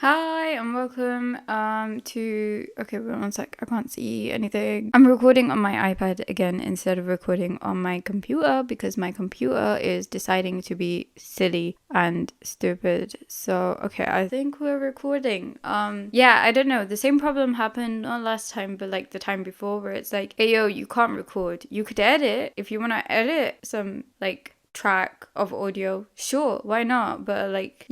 Hi and welcome to okay, wait one sec, I can't see anything. I'm recording on my iPad again instead of recording on my computer because my computer is deciding to be silly and stupid. So okay, I think we're recording. Yeah, I don't know. The same problem happened not last time but like the time before where it's like, hey yo, you can't record. You could edit if you wanna edit some like track of audio, sure, why not, but like,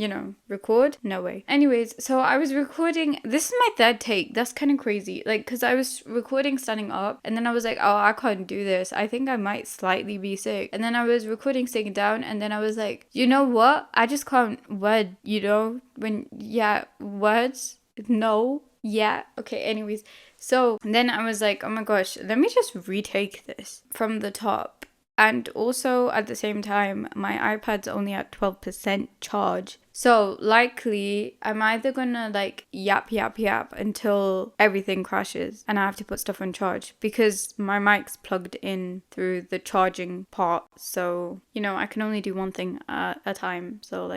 record, no way. Anyways, so I was recording, this is my third take. That's kind of crazy, like, because I was recording standing up and then I was like, oh, I can't do this, I think I might slightly be sick, and then I was recording sitting down and then I was like, you know what, I just can't word, words, no, yeah, okay, anyways. So then I was like, oh my gosh, let me just retake this from the top. And also at the same time, my iPad's only at 12% charge. So likely I'm either gonna like yap until everything crashes and I have to put stuff on charge because my mic's plugged in through the charging part. So, I can only do one thing at a time. So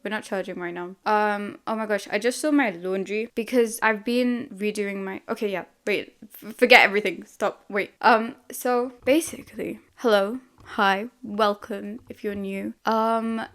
we're not charging right now. Oh my gosh, I just saw my laundry because I've been redoing my, okay, yeah, wait, forget everything. Stop, wait. So basically, hello. Hi, welcome if you're new.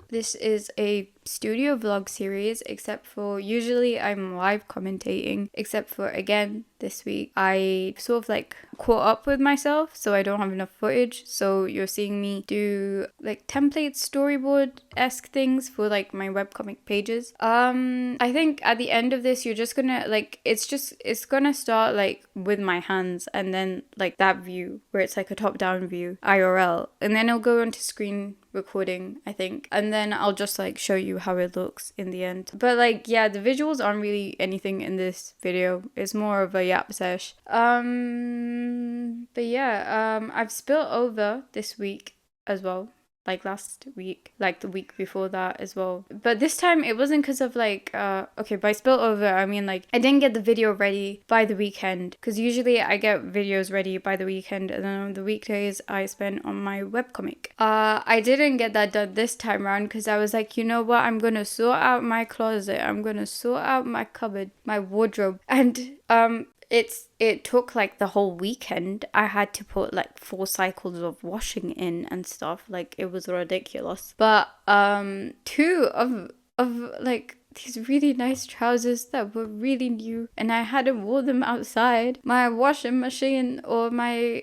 This is a studio vlog series, except for usually I'm live commentating, except for again this week I sort of like caught up with myself, so I don't have enough footage, so you're seeing me do like template storyboard-esque things for like my webcomic pages. I think at the end of this you're just gonna like it's gonna start like with my hands and then like that view where it's like a top-down view IRL, and then it'll go into screen recording, I think, and then I'll just like show you how it looks in the end. But like, yeah, the visuals aren't really anything in this video. It's more of a yap sesh. But yeah, I've spilled over this week as well, like last week, like the week before that as well. But this time it wasn't because of like, okay, by spill over, I mean like I didn't get the video ready by the weekend, because usually I get videos ready by the weekend and then on the weekdays I spend on my webcomic. I didn't get that done this time around because I was like, you know what, I'm gonna sort out my closet, I'm gonna sort out my cupboard, my wardrobe, and it took like the whole weekend. I had to put like 4 cycles of washing in and stuff. Like it was ridiculous. But 2 of like these really nice trousers that were really new and I hadn't worn them outside my washing machine or my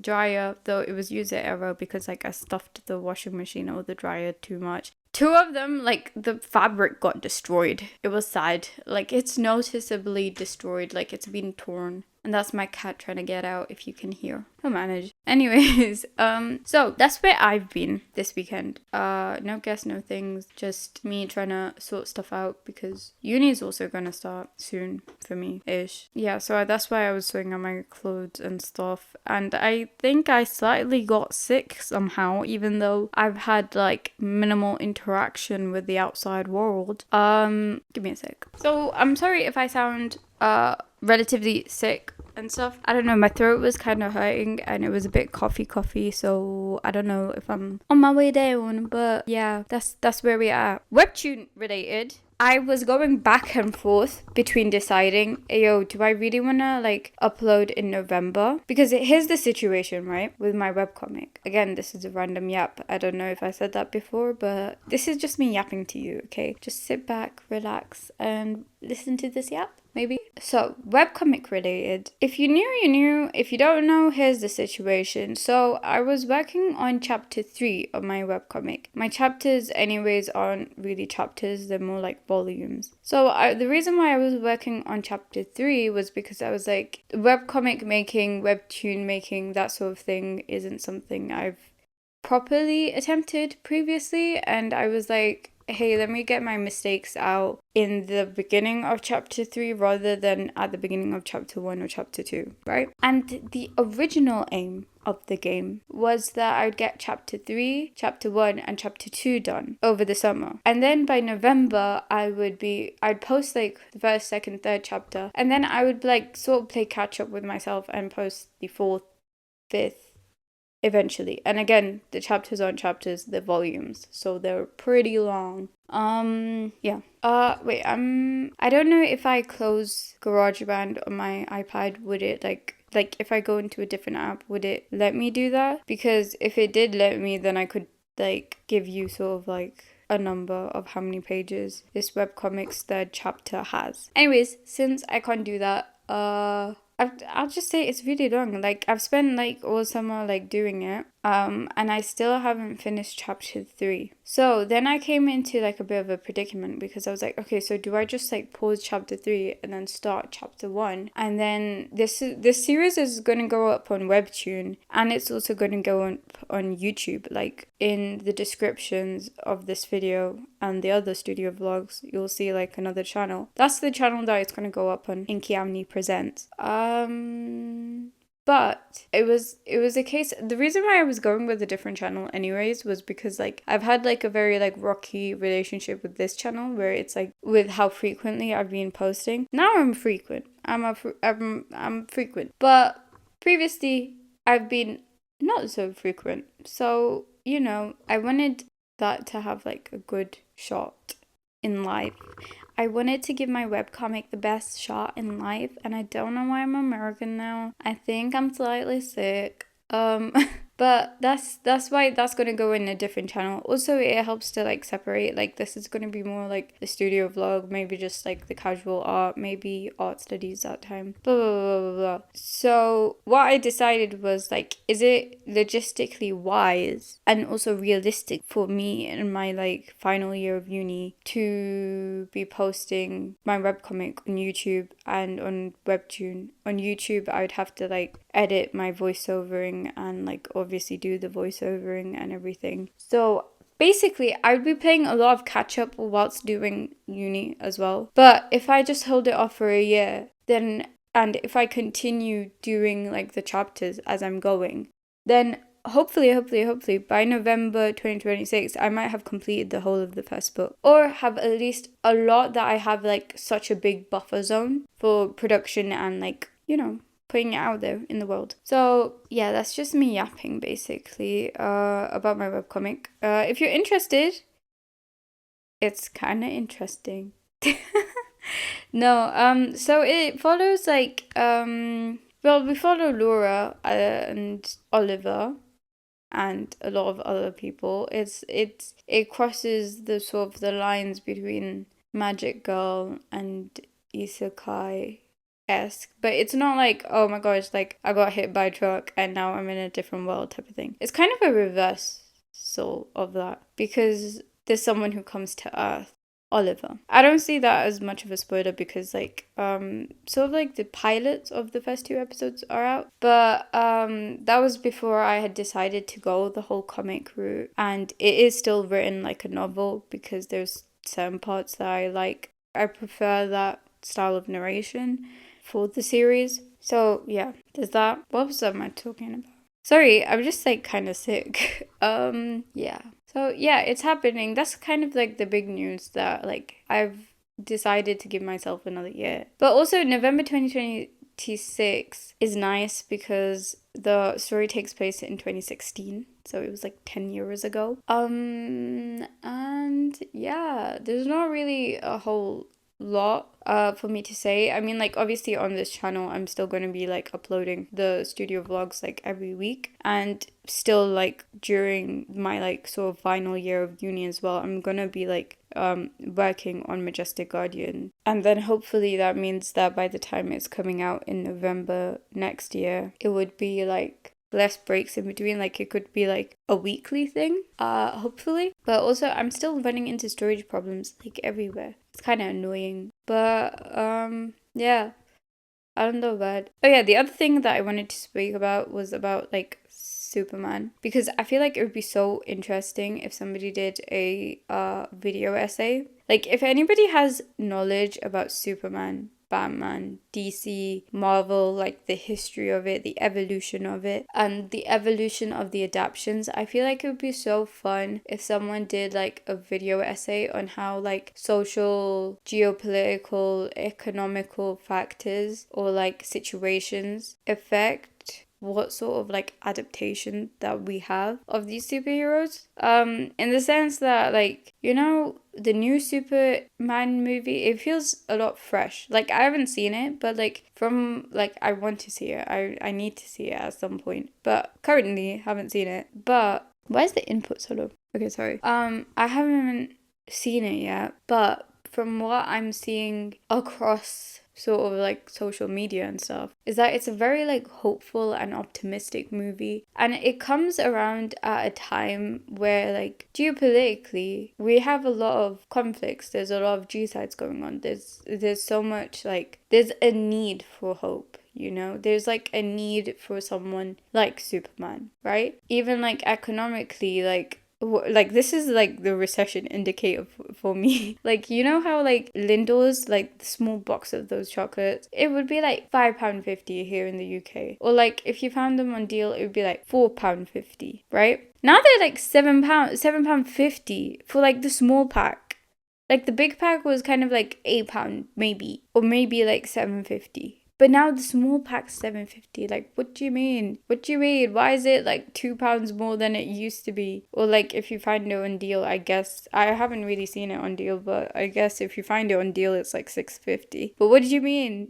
dryer, though it was user error because like I stuffed the washing machine or the dryer too much. 2 of them, like, the fabric got destroyed. It was sad. Like, it's noticeably destroyed. Like, it's been torn. And that's my cat trying to get out, if you can hear. He'll manage. Anyways, so that's where I've been this weekend. No guests, no things. Just me trying to sort stuff out because uni's also gonna start soon for me-ish. Yeah, so that's why I was sorting out my clothes and stuff. And I think I slightly got sick somehow, even though I've had, like, minimal interaction with the outside world. Give me a sec. So, I'm sorry if I sound, relatively sick and stuff. I don't know, my throat was kind of hurting and it was a bit coughy, so I don't know if I'm on my way down, but yeah, that's where we are. Webtoon related, I was going back and forth between deciding, yo, do I really want to like upload in November? Because here's the situation, right, with my webcomic. Again, this is a random yap. I don't know if I said that before, but this is just me yapping to you, okay? Just sit back, relax, and listen to this yap. Maybe. So, webcomic related. If you knew, you knew. If you don't know, here's the situation. So, I was working on chapter 3 of my webcomic. My chapters, anyways, aren't really chapters, they're more like volumes. So, the reason why I was working on chapter 3 was because I was like, webcomic making, webtoon making, that sort of thing isn't something I've properly attempted previously, and I was like, hey, let me get my mistakes out in the beginning of chapter 3 rather than at the beginning of chapter 1 or chapter 2, right? And the original aim of the game was that I'd get chapter 3, chapter 1, and chapter 2 done over the summer. And then by November, I'd post like the first, second, third chapter, and then I would like sort of play catch up with myself and post the 4th, 5th, eventually. And again, the chapters aren't chapters, they're volumes, so they're pretty long. Yeah. Wait, I don't know if I close GarageBand on my iPad, would it like if I go into a different app, would it let me do that? Because if it did let me, then I could like give you sort of like a number of how many pages this webcomic's third chapter has. Anyways, since I can't do that, I'll just say it's really long. Like, I've spent like all summer like doing it, and I still haven't finished chapter 3. So then I came into like a bit of a predicament, because I was like, okay, so do I just like pause chapter 3 and then start chapter 1? And then this series is going to go up on webtoon, and it's also going to go on YouTube. Like, in the descriptions of this video and the other studio vlogs, you'll see like another channel. That's the channel that it's going to go up on, Inky Amni Presents. But it was a case, the reason why I was going with a different channel anyways was because like I've had like a very like rocky relationship with this channel, where it's like with how frequently I've been posting. Now I'm frequent. I'm frequent. But previously I've been not so frequent. So, you know, I wanted that to have like a good shot in life. I wanted to give my webcomic the best shot in life, and I don't know why I'm American now. I think I'm slightly sick. But that's why that's gonna go in a different channel. Also, it helps to like separate, like this is gonna be more like the studio vlog, maybe just like the casual art, maybe art studies that time, blah blah blah blah blah. So what I decided was like, is it logistically wise and also realistic for me in my like final year of uni to be posting my webcomic on YouTube and on webtoon? On YouTube, I would have to like edit my voiceovering and like obviously do the voiceovering and everything. So basically, I would be playing a lot of catch up whilst doing uni as well. But if I just hold it off for a year, then, and if I continue doing like the chapters as I'm going, then hopefully by November 2026 I might have completed the whole of the first book, or have at least a lot that I have like such a big buffer zone for production and like, you know, putting it out there in the world. So yeah, that's just me yapping basically about my webcomic. If you're interested, it's kind of interesting. No, so it follows like well, we follow Laura and Oliver and a lot of other people. It crosses the sort of the lines between Magic Girl and isekai-esque, but it's not like, oh my gosh, like I got hit by a truck and now I'm in a different world type of thing. It's kind of a reversal of that, because there's someone who comes to Earth, Oliver. I don't see that as much of a spoiler, because like sort of like the pilots of the first 2 episodes are out, but that was before I had decided to go the whole comic route, and it is still written like a novel, because there's certain parts that I like. I prefer that style of narration for the series. So yeah, there's that. What was I talking about? Sorry, I'm just like kind of sick. Yeah. So yeah, it's happening. That's kind of like the big news, that like I've decided to give myself another year. But also November 2026 is nice, because the story takes place in 2016. So it was like 10 years ago. And yeah, there's not really a whole lot for me to say. I mean, like obviously on this channel I'm still going to be like uploading the studio vlogs like every week, and still like during my like sort of final year of uni as well, I'm gonna be like working on Majestic Guardian, and then hopefully that means that by the time it's coming out in November next year, it would be like less breaks in between. Like it could be like a weekly thing, hopefully. But also I'm still running into storage problems like everywhere. It's kind of annoying, but yeah, I don't know about. Oh yeah, the other thing that I wanted to speak about was about like Superman, because I feel like it would be so interesting if somebody did a video essay. Like if anybody has knowledge about Superman, Batman, DC, Marvel, like the history of it, the evolution of it, and the evolution of the adaptations, I feel like it would be so fun if someone did like a video essay on how like social, geopolitical, economical factors or like situations affect what sort of like adaptation that we have of these superheroes. In the sense that, like, you know, the new Superman movie, it feels a lot fresh. Like, I haven't seen it, but like from like I want to see it. I need to see it at some point. But currently haven't seen it. But why is the input so low? Okay, sorry. I haven't seen it yet, but from what I'm seeing across sort of like social media and stuff, is that it's a very like hopeful and optimistic movie, and it comes around at a time where like geopolitically we have a lot of conflicts. There's a lot of genocides going on. There's so much, like, there's a need for hope. You know, there's like a need for someone like Superman, right? Even like economically, like this is like the recession indicator for me. Like, you know how like Lindor's, like the small box of those chocolates, it would be like £5.50 here in the UK, or like if you found them on deal, it would be like £4.50, right? Now they're like £7.50 for like the small pack. Like the big pack was kind of like £8 maybe, or maybe like £7.50. But now the small pack's £7.50. Like, what do you mean? What do you mean? Why is it like £2 more than it used to be? Or like if you find it on deal, I guess I haven't really seen it on deal, but I guess if you find it on deal, it's like £6.50. But what do you mean?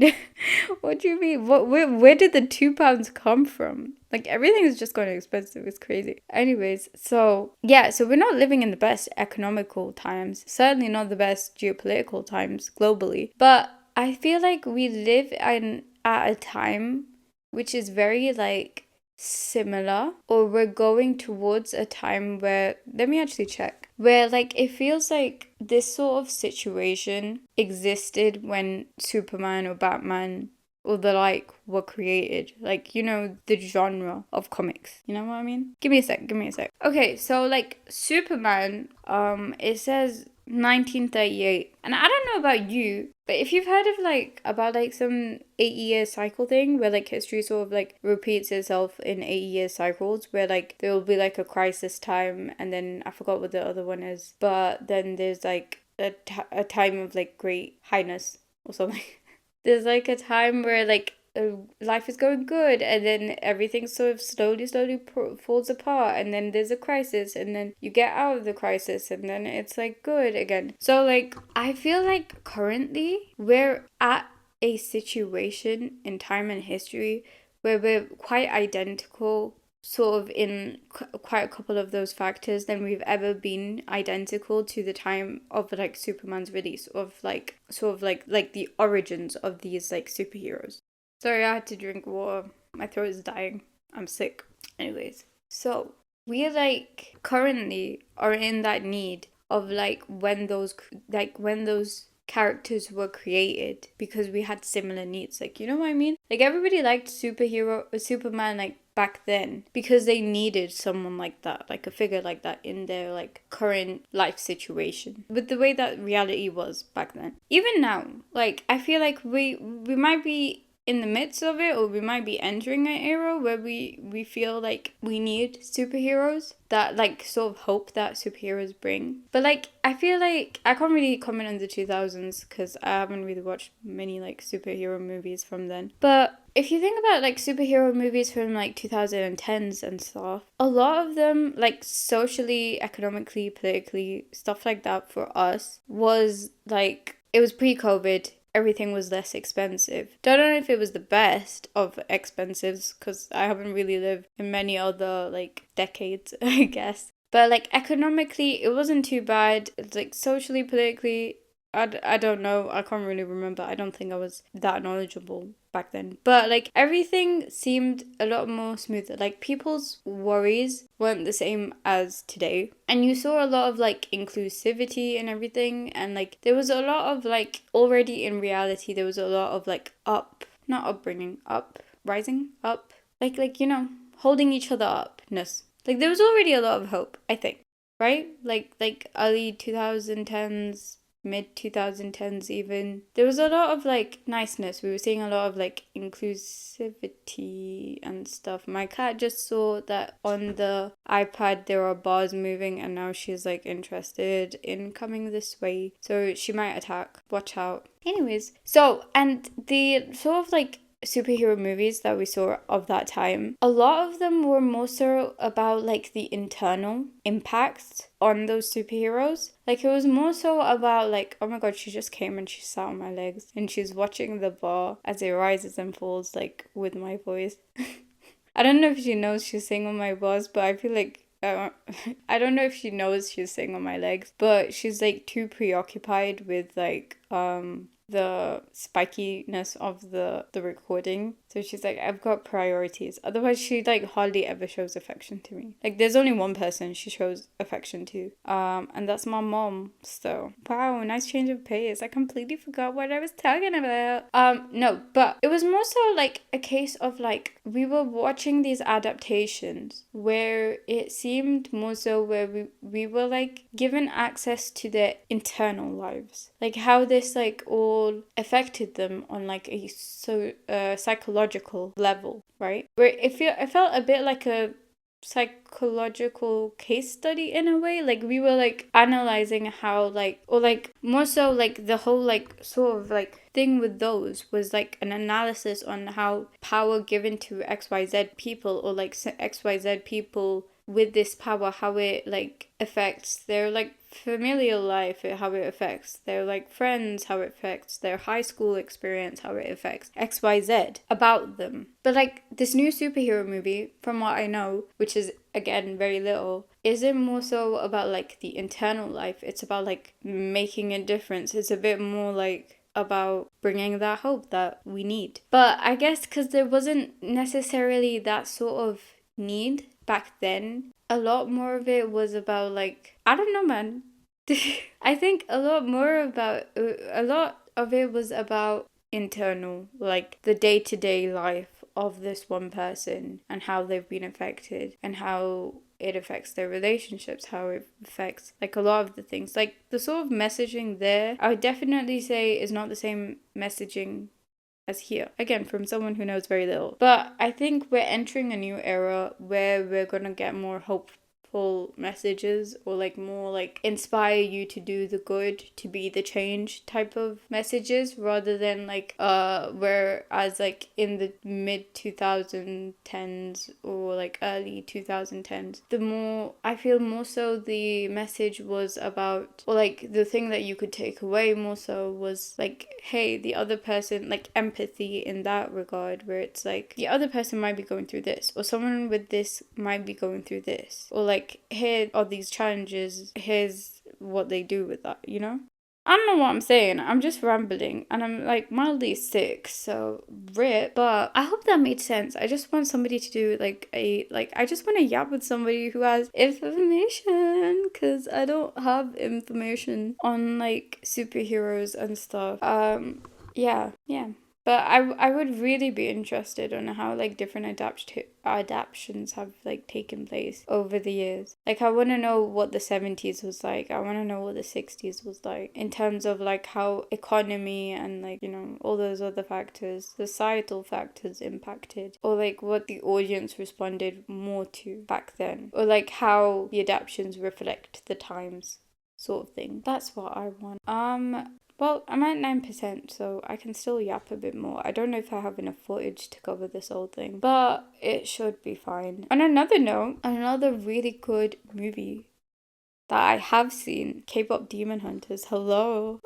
What do you mean? Where did the £2 come from? Like, everything is just going expensive. It's crazy. Anyways, so yeah, so we're not living in the best economical times. Certainly not the best geopolitical times globally. But I feel like we live at a time which is very like similar, or we're going towards a time where, let me actually check, where like it feels like this sort of situation existed when Superman or Batman or the like were created. Like, you know, the genre of comics. You know what I mean? Give me a sec. Okay, so like Superman, it says 1938. And I don't know about you, but if you've heard of like about like some 8-year cycle thing where like history sort of like repeats itself in 8-year cycles, where like there will be like a crisis time, and then I forgot what the other one is, but then there's like a time of like great highness or something. There's like a time where like life is going good, and then everything sort of slowly falls apart, and then there's a crisis, and then you get out of the crisis, and then it's like good again. So like I feel like currently we're at a situation in time and history where we're quite identical, sort of in quite a couple of those factors, than we've ever been identical to the time of like Superman's release, of like sort of like the origins of these like superheroes. Sorry, I had to drink water. My throat is dying. I'm sick. Anyways, so we like currently are in that need of like when those characters were created, because we had similar needs. Like, you know what I mean? Like, everybody liked Superman like back then because they needed someone like that, like a figure like that in their like current life situation, with the way that reality was back then. Even now, like I feel like we might be in the midst of it, or we might be entering an era where we feel like we need superheroes, that like sort of hope that superheroes bring. But like I feel like I can't really comment on the 2000s because I haven't really watched many like superhero movies from then. But if you think about like superhero movies from like 2010s and stuff, a lot of them, like socially, economically, politically, stuff like that, for us was like, it was pre-COVID. Everything was less expensive. Don't know if it was the best of expensives, because I haven't really lived in many other like decades, I guess. But like economically, it wasn't too bad. It's like socially, politically, I don't know. I can't really remember. I don't think I was that knowledgeable back then. But like everything seemed a lot more smoother. Like people's worries weren't the same as today. And you saw a lot of like inclusivity and everything. And like there was a lot of like, already in reality, there was a lot of like rising up. Like, you know, holding each other upness. Like there was already a lot of hope, I think. Right? Like early 2010s, mid 2010s even, there was a lot of like niceness. We were seeing a lot of like inclusivity and stuff. My cat just saw that on the iPad there are bars moving, and now she's like interested in coming this way, so she might attack. Watch out. Anyways, so, and the sort of like superhero movies that we saw of that time, a lot of them were more so about like the internal impacts on those superheroes. Like it was more so about like, oh my god, she just came and she sat on my legs and she's watching the bar as it rises and falls, like with my voice. I don't know if she knows she's sitting on my bars, but I feel like I don't know if she knows she's sitting on my legs, but she's like too preoccupied with like the spikiness of the recording. So she's like, I've got priorities. Otherwise, she like hardly ever shows affection to me. Like there's only one person she shows affection to, and that's my mom. So wow, nice change of pace. I completely forgot what I was talking about. No, but it was more so like a case of like we were watching these adaptations where it seemed more so where we were like given access to their internal lives, like how this like all affected them on like a psychological level, right? Where it felt a bit like a psychological case study in a way. Like we were like analyzing how like, or like more so like the whole like sort of like thing with those was like an analysis on how power given to XYZ people, or like XYZ people with this power, how it like affects their like familial life, how it affects their like friends, how it affects their high school experience, how it affects XYZ about them. But like this new superhero movie, from what I know, which is again very little, isn't more so about like the internal life. It's about like making a difference. It's a bit more like about bringing that hope that we need. But I guess because there wasn't necessarily that sort of need back then, a lot more of it was about like, I don't know, man. I think a lot of it was about internal, like the day-to-day life of this one person and how they've been affected and how it affects their relationships, how it affects like a lot of the things. Like the sort of messaging there, I would definitely say is not the same messaging as here. Again, from someone who knows very little. But I think we're entering a new era where we're gonna get more hopeful messages, or like more like inspire you to do the good, to be the change type of messages, rather than like whereas like in the mid 2010s or like early 2010s, the more I feel more so the message was about, or like the thing that you could take away more so was like, hey, the other person, like empathy in that regard, where it's like the other person might be going through this, or someone with this might be going through this, or like here are these challenges, here's what they do with that, you know? I don't know what I'm saying. I'm just rambling and I'm like mildly sick, so rip. But I hope that made sense. I just want somebody to do I just want to yap with somebody who has information, because I don't have information on like superheroes and stuff. Yeah. But I would really be interested on how like different adaptations have like taken place over the years. Like I want to know what the 70s was like. I want to know what the 60s was like in terms of like how economy and like, you know, all those other factors, societal factors impacted, or like what the audience responded more to back then, or like how the adaptations reflect the times, sort of thing. That's what I want. Well, I'm at 9%, so I can still yap a bit more. I don't know if I have enough footage to cover this whole thing, but it should be fine. On another note, another really good movie that I have seen, K-pop Demon Hunters. Hello.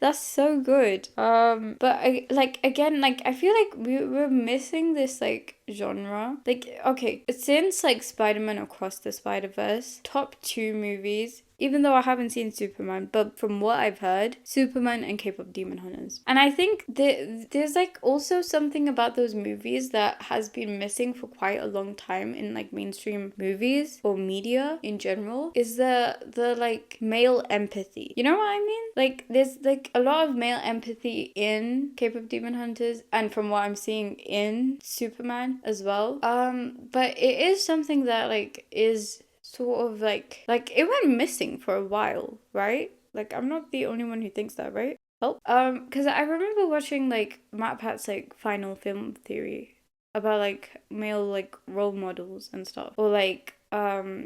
That's so good. But I like again, like I feel like we're missing this like genre. Like okay, since like Spider-Man Across the Spider-Verse, top 2 movies, even though I haven't seen Superman, but from what I've heard, Superman and K-pop Demon Hunters. And I think there's like also something about those movies that has been missing for quite a long time in like mainstream movies or media in general, is the like male empathy. You know what I mean? Like there's like a lot of male empathy in K-pop Demon Hunters, and from what I'm seeing in Superman as well. But it is something that like is sort of like it went missing for a while, right? Like I'm not the only one who thinks that, right? Oh, because I remember watching like Matt Pat's like final film theory about like male like role models and stuff, or like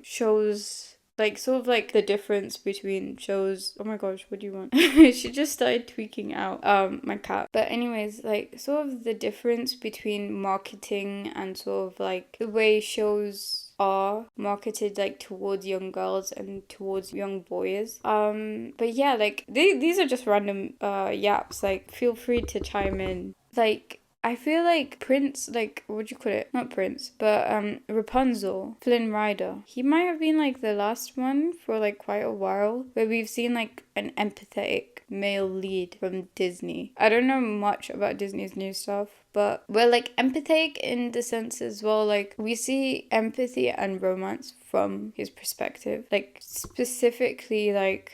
shows like sort of like the difference between shows. Oh my gosh, what do you want? She just started tweaking out, my cat. But anyways, like sort of the difference between marketing and sort of like the way shows are marketed like towards young girls and towards young boys. But yeah, like these are just random yaps. Like feel free to chime in. Like I feel like Prince, like what do you call it? Not Prince, but Rapunzel, Flynn Rider. He might have been like the last one for like quite a while where we've seen like an empathetic male lead from Disney. I don't know much about Disney's new stuff, but we're like empathetic in the sense as well, like we see empathy and romance from his perspective, like specifically like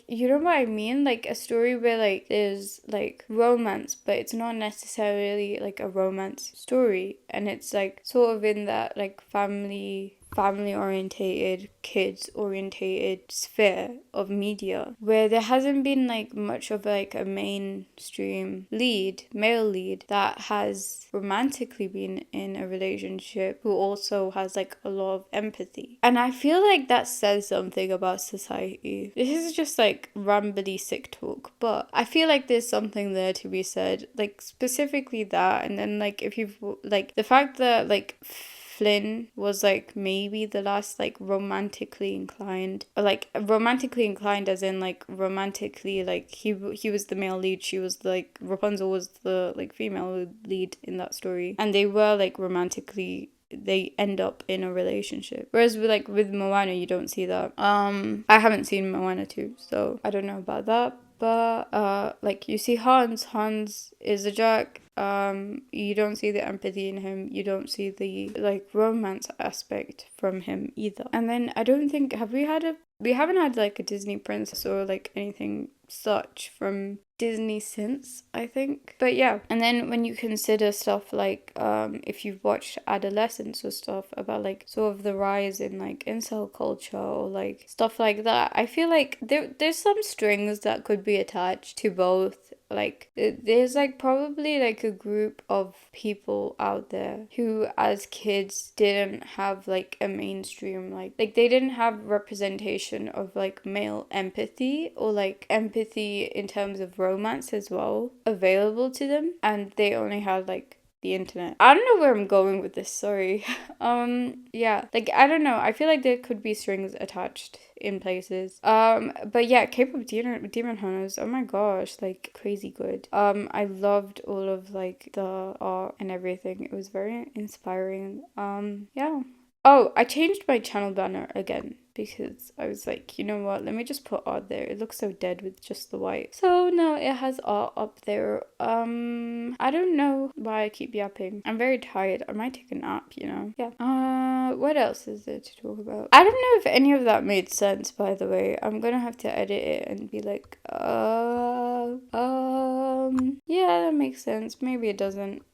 you know what I mean, like a story where like there's like romance but it's not necessarily like a romance story, and it's like sort of in that like family orientated, kids orientated sphere of media where there hasn't been like much of like a mainstream male lead that has romantically been in a relationship who also has like a lot of empathy. And I feel like that says something about society. This is just like rambly sick talk, but I feel like there's something there to be said, like specifically that. And then like if you've like the fact that like Flynn was like maybe the last like romantically inclined, or like romantically inclined as in like romantically, like he was the male lead, she was like Rapunzel was the like female lead in that story, and they were like romantically, they end up in a relationship. Whereas with Moana, you don't see that. I haven't seen Moana 2, so I don't know about that. But like you see Hans is a jerk. You don't see the empathy in him. You don't see the like romance aspect from him either. And then I don't think we haven't had like a Disney princess or like anything such from Disney since, I think. But yeah, and then when you consider stuff like if you've watched Adolescence or stuff about like sort of the rise in like incel culture or like stuff like that, I feel like there's some strings that could be attached to both. Like there's like probably like a group of people out there who as kids didn't have like a mainstream like they didn't have representation of like male empathy or like empathy in terms of romance as well available to them, and they only had like the internet. I don't know where I'm going with this, sorry. Yeah, like I don't know, I feel like there could be strings attached in places. But yeah, K-pop demon hunters, oh my gosh, like crazy good. I loved all of like the art and everything. It was very inspiring. Yeah. Oh, I changed my channel banner again because I was like, you know what, let me just put art there. It looks so dead with just the white. So now it has art up there. I don't know why I keep yapping. I'm very tired. I might take a nap, you know? Yeah. What else is there to talk about? I don't know if any of that made sense, by the way. I'm gonna have to edit it and be like, yeah, that makes sense. Maybe it doesn't.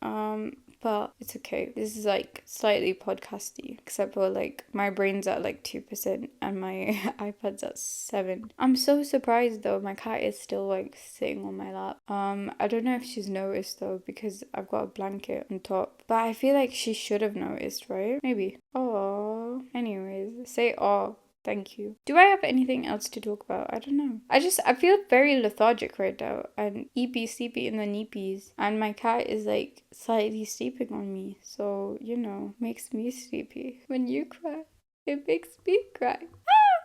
But it's okay. This is like slightly podcasty, except for like my brain's at like 2% and my iPad's at 7. I'm so surprised though. My cat is still like sitting on my lap. I don't know if she's noticed though because I've got a blanket on top. But I feel like she should have noticed, right? Maybe. Oh. Anyways, say oh. Thank you. Do I have anything else to talk about? I don't know. I feel very lethargic right now and eepy sleepy in the kneepies, and my cat is like slightly sleeping on me. So, you know, makes me sleepy. When you cry, it makes me cry.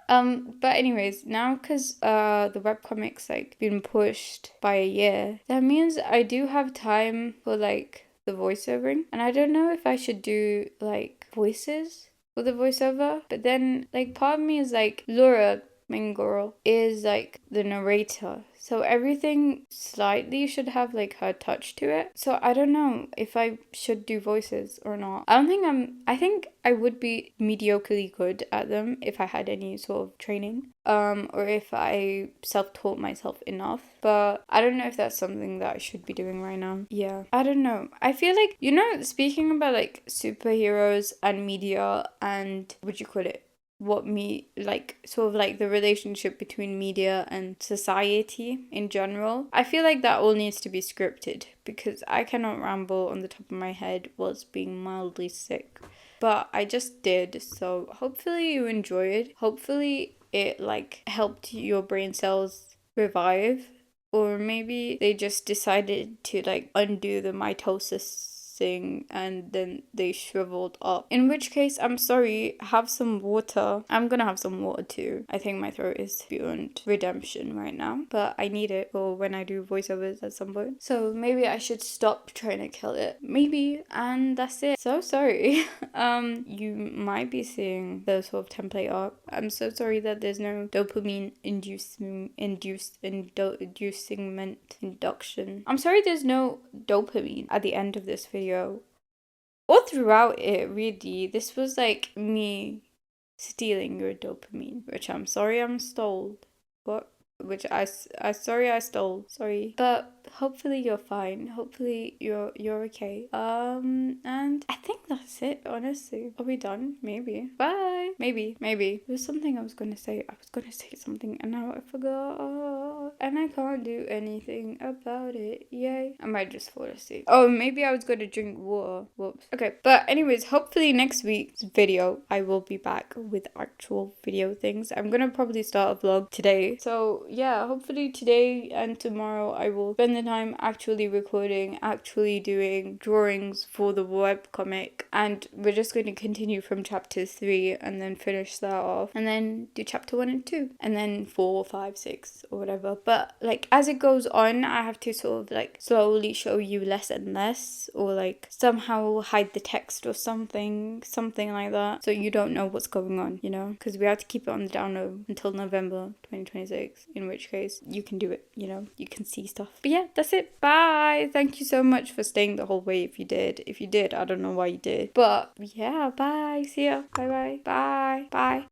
But anyways, now because the webcomic's like been pushed by a year, that means I do have time for like the voiceovering, and I don't know if I should do like voices with the voiceover, but then like part of me is like Laura, main girl, is like the narrator, so everything slightly should have like her touch to it. So I don't know if I should do voices or not. I think I would be mediocrely good at them if I had any sort of training, or if I self-taught myself enough, but I don't know if that's something that I should be doing right now. Yeah, I don't know. I feel like, you know, speaking about like superheroes and media and what you call it, what me like sort of like the relationship between media and society in general, I feel like that all needs to be scripted because I cannot ramble on the top of my head whilst being mildly sick. but I just did. So hopefully you enjoyed. Hopefully it like helped your brain cells revive, or maybe they just decided to like undo the mitosis thing and then they shriveled up. In which case, I'm sorry, have some water. I'm gonna have some water too. I think my throat is beyond redemption right now, but I need it for when I do voiceovers at some point. So maybe I should stop trying to kill it. Maybe, and that's it. So sorry. You might be seeing the sort of template art. I'm so sorry that there's no dopamine inducing induction. I'm sorry there's no dopamine at the end of this video. Or throughout it, really. This was like me stealing your dopamine, which I'm sorry I'm stole. What? Which I sorry I stole. Sorry. But hopefully you're fine. Hopefully you're okay. And I think that's it, honestly. Are we done? Maybe. Bye. Maybe. There's something I was gonna say. I was gonna say something and now I forgot. And I can't do anything about it. Yay. I might just fall asleep. Oh, maybe I was gonna drink water. Whoops. Okay. But anyways, hopefully next week's video I will be back with actual video things. I'm gonna probably start a vlog today. So yeah, hopefully today and tomorrow I will spend the time actually recording, actually doing drawings for the webcomic, and we're just going to continue from chapter 3 and then finish that off and then do chapter 1 and 2 and then 4, 5, 6 or whatever. But like as it goes on, I have to sort of like slowly show you less and less, or like somehow hide the text or something like that, so you don't know what's going on, you know, because we have to keep it on the down low until November 2026, in which case you can do it, you know, you can see stuff. But yeah, that's it. Bye. Thank you so much for staying the whole way if you did. If you did, I don't know why you did. But yeah, bye. See ya. Bye. Bye.